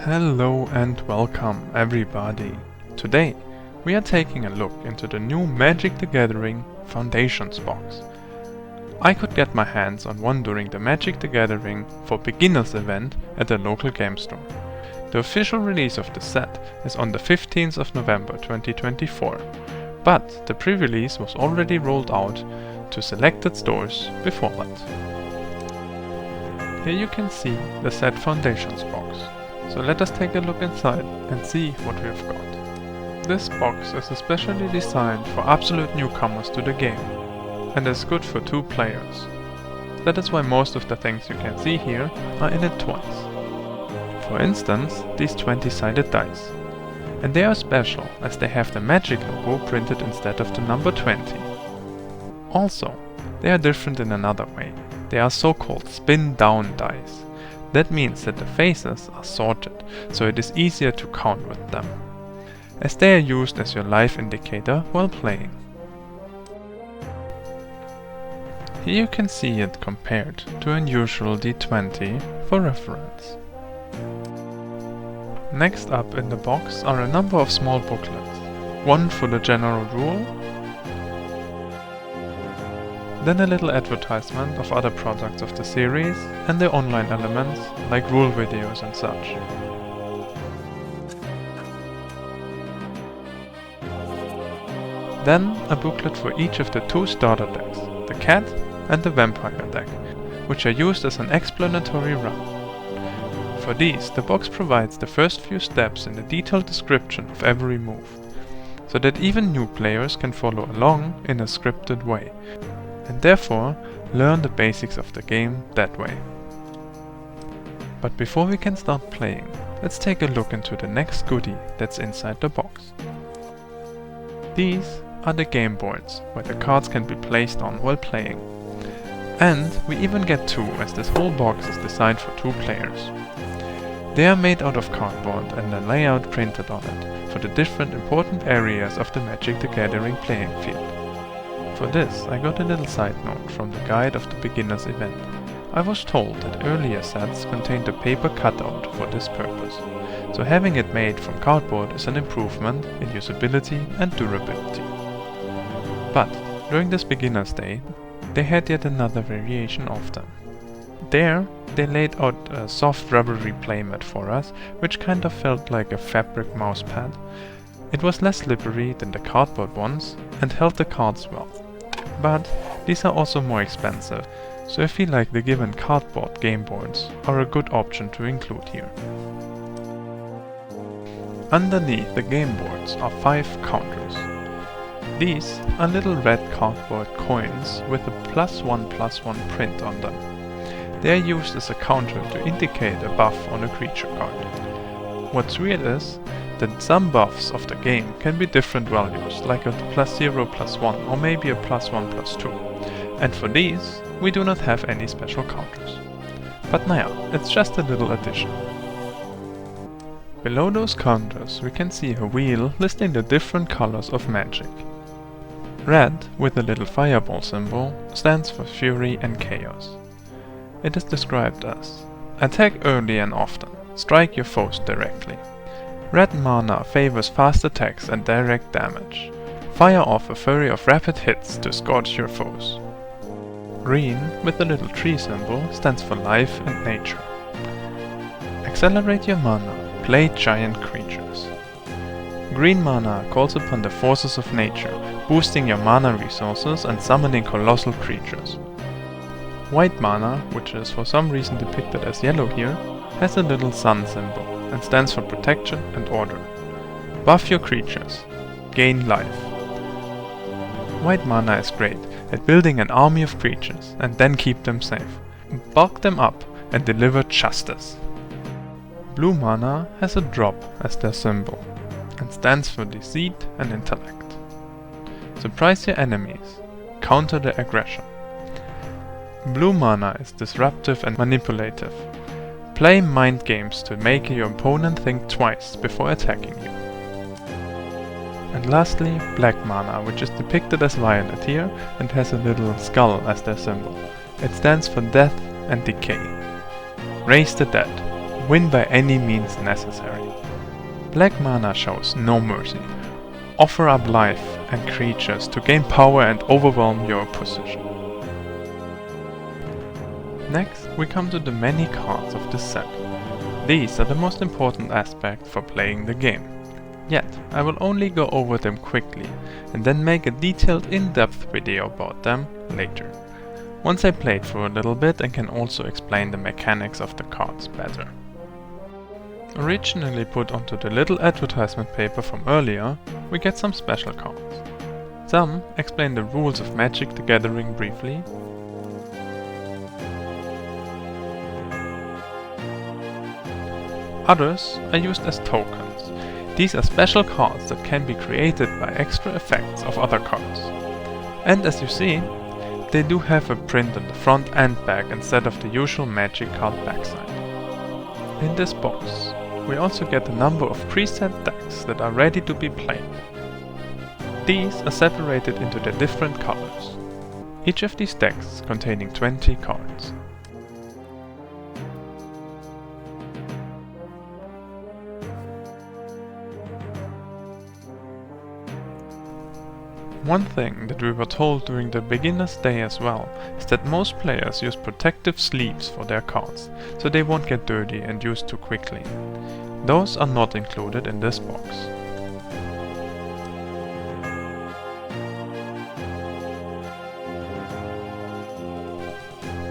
Hello and welcome everybody. Today we are taking a look into the new Magic the Gathering Foundations box. I could get my hands on one during the Magic the Gathering for Beginners event at the local game store. The official release of the set is on the 15th of November 2024, but the pre-release was already rolled out to selected stores before that. Here you can see the set Foundations box. So let us take a look inside and see what we've got. This box is especially designed for absolute newcomers to the game and is good for 2 players. That is why most of the things you can see here are in it twice. For instance, these 20-sided dice. And they are special as they have the Magic logo printed instead of the number 20. Also, they are different in another way. They are so-called spin-down dice. That means that the faces are sorted, so it is easier to count with them, as they are used as your life indicator while playing. Here you can see it compared to an usual D20 for reference. Next up in the box are a number of small booklets, one for the general rule, then a little advertisement of other products of the series and their online elements like rule videos and such. Then a booklet for each of the 2 starter decks, the Cat and the Vampire deck, which are used as an explanatory run. For these, the box provides the first few steps in a detailed description of every move, so that even new players can follow along in a scripted way, and therefore learn the basics of the game that way. But before we can start playing, let's take a look into the next goodie that's inside the box. These are the game boards, where the cards can be placed on while playing. And we even get 2, as this whole box is designed for 2 players. They are made out of cardboard and a layout printed on it for the different important areas of the Magic the Gathering playing field. For this, I got a little side note from the guide of the beginners event. I was told that earlier sets contained a paper cutout for this purpose, so having it made from cardboard is an improvement in usability and durability. But during this beginners day, they had yet another variation of them. There, they laid out a soft rubbery playmat for us, which kind of felt like a fabric mousepad. It was less slippery than the cardboard ones and held the cards well. But these are also more expensive, so I feel like the given cardboard game boards are a good option to include here. Underneath the game boards are 5 counters. These are little red cardboard coins with a +1/+1 print on them. They are used as a counter to indicate a buff on a creature card. What's weird is that some buffs of the game can be different values, like a +0/+1 or maybe a +1/+2. And for these, we do not have any special counters. But naja, it's just a little addition. Below those counters we can see a wheel listing the different colors of magic. Red, with a little fireball symbol, stands for Fury and Chaos. It is described as: attack early and often, strike your foes directly. Red mana favors fast attacks and direct damage. Fire off a flurry of rapid hits to scorch your foes. Green, with a little tree symbol, stands for life and nature. Accelerate your mana, play giant creatures. Green mana calls upon the forces of nature, boosting your mana resources and summoning colossal creatures. White mana, which is for some reason depicted as yellow here, has a little sun symbol and stands for protection and order. Buff your creatures. Gain life. White mana is great at building an army of creatures and then keep them safe. Bulk them up and deliver justice. Blue mana has a drop as their symbol and stands for deceit and intellect. Surprise your enemies. Counter their aggression. Blue mana is disruptive and manipulative. Play mind games to make your opponent think twice before attacking you. And lastly, black mana, which is depicted as violet here and has a little skull as their symbol. It stands for death and decay. Raise the dead. win by any means necessary. Black mana shows no mercy. Offer up life and creatures to gain power and overwhelm your opposition. Next, we come to the many cards of this set. These are the most important aspect for playing the game. Yet, I will only go over them quickly and then make a detailed in-depth video about them later, once I played through a little bit and can also explain the mechanics of the cards better. Originally put onto the little advertisement paper from earlier, we get some special cards. Some explain the rules of Magic the Gathering briefly. Others are used as tokens. These are special cards that can be created by extra effects of other cards. And as you see, they do have a print on the front and back instead of the usual Magic card backside. In this box, we also get a number of preset decks that are ready to be played. These are separated into their different colors. Each of these decks containing 20 cards. One thing that we were told during the beginner's day as well is that most players use protective sleeves for their cards, so they won't get dirty and used too quickly. Those are not included in this box.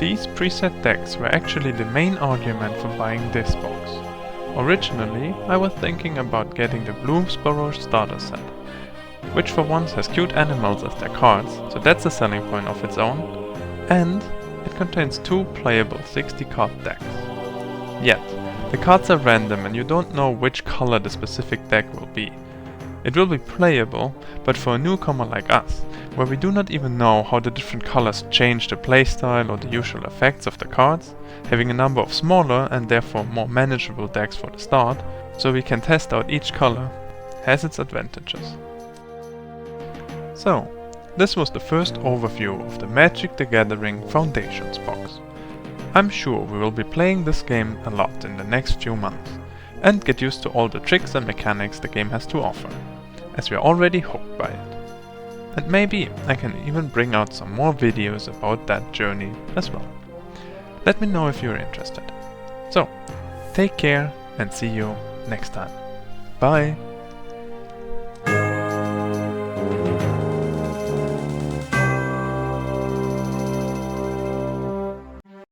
These preset decks were actually the main argument for buying this box. Originally, I was thinking about getting the Bloomsburrow starter set, which for once has cute animals as their cards, so that's a selling point of its own, and it contains 2 playable 60 card decks. Yet, the cards are random and you don't know which color the specific deck will be. It will be playable, but for a newcomer like us, where we do not even know how the different colors change the playstyle or the usual effects of the cards, having a number of smaller and therefore more manageable decks for the start, so we can test out each color, has its advantages. So, this was the first overview of the Magic the Gathering Foundations box. I'm sure we will be playing this game a lot in the next few months, and get used to all the tricks and mechanics the game has to offer, as we are already hooked by it. And maybe I can even bring out some more videos about that journey as well. Let me know if you're interested. So, take care and see you next time. Bye!